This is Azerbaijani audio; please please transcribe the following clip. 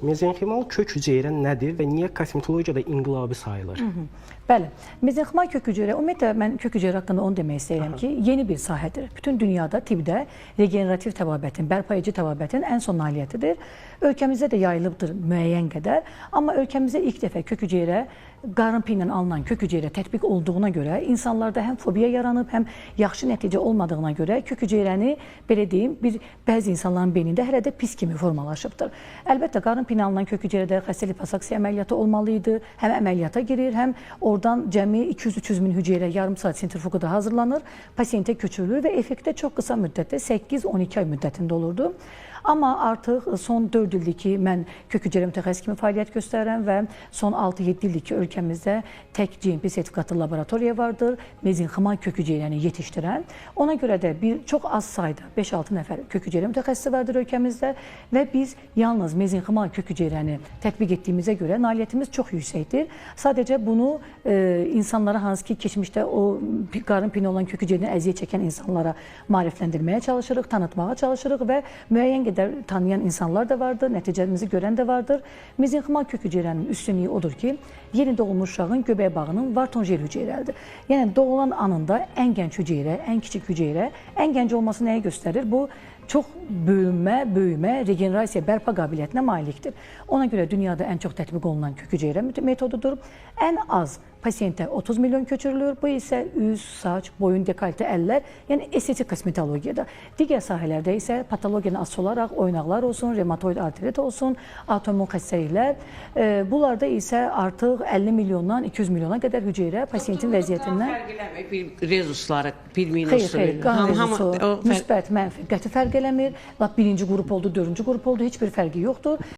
Mezenximal kök hüceyrə nədir və niyə kosmetologiyada inqilabi sayılır? Bəli, mezenximal kök hüceyrə, ümumiyyətlə mən kök hüceyrə haqqında onu demək istəyirəm ki, yeni bir sahədir. Bütün dünyada tibbdə regenerativ təbabətin, bərpayıcı təbabətin ən son nailiyyətidir. Ölkəmizdə də yayılıbdır müəyyən qədər, amma ölkəmizdə ilk dəfə kök hüceyrə qarın piyi ilə alınan kök hüceyrə tətbiq olduğuna görə insanlarda həm fobiya yaranıb, həm yaxşı nəticə olmadığına görə kök hüceyrəni belə deyim, bəzi insanların beynində hələ də pis kimi formalaşıbdır. Əlbəttə, qarın piyi ilə alınan kök hüceyrədə xəstə liposaksiya əməliyyatı olmalı idi. Həm əməliyyata girir, həm oradan cəmi 200-300 min hüceyrə yarım saat sentrifuqada hazırlanır, pasiyentə köçürülür və effektdə çox qısa müddətdə 8-12 ay müddətində olurdu. Amma artıq son 4 ildir ki, mən kök hüceyrə mütəxəssisi kimi fəaliyyət göstərirəm və son 6-7 ildir ki, ölkəmizdə tək GMP sertifikatlı laboratoriya vardır, mezenximal kök hüceyrəni yetişdirən. Ona görə də çox az sayda 5-6 nəfər kök hüceyrə mütəxəssisi vardır ölkəmizdə və biz yalnız mezenximal kök hüceyrəni tətbiq etdiyimizə görə nailiyyətimiz çox yüksəkdir. Sadəcə bunu insanlara, hansı ki, keçmişdə o qarın piyi olan kök hüceyrəni əziyyət çəkən insanlara maarifləndirməyə çalışırıq, tanıtmağa çalışırıq və müəyyən qədər tanıyan insanlar da vardır, nəticəmizi görən də vardır. Mezenximal kök hüceyrənin üstünlüyü odur ki, yeni doğulmuş uşağın göbək bağının vartonjel hüceyrəlidir. Yəni doğulan anında ən gənc hüceyrə, ən kiçik hüceyrə, ən gənc olması nəyi göstərir? Bu çox böyümə, regenerasiya, bərpa qabiliyyətinə malikdir. Ona görə dünyada ən çox tətbiq olunan kök hüceyrə metodudur. Ən az pasiyentə 30 milyon köçürülür. Bu isə üz, saç, boyun, dekoltə, əllər, yəni estetik kosmetologiyada. Digər sahələrdə isə patologiyanı asılı olaraq oynaqlar olsun, revmatoid artrit olsun, autoimmun xəstəliklər. Bunlarda isə artıq 50 milyondan 200 milyona qədər hüceyrə pasiyentin vəziyyətindən... Fərq eləmir, rezusları, bilmiyorsunuz. Xeyr, qan rezusu, müsbət, mənfi, qəti fərq eləmir. Birinci qrup oldu, 4-cü qrup oldu, heç bir fərqi yoxdur.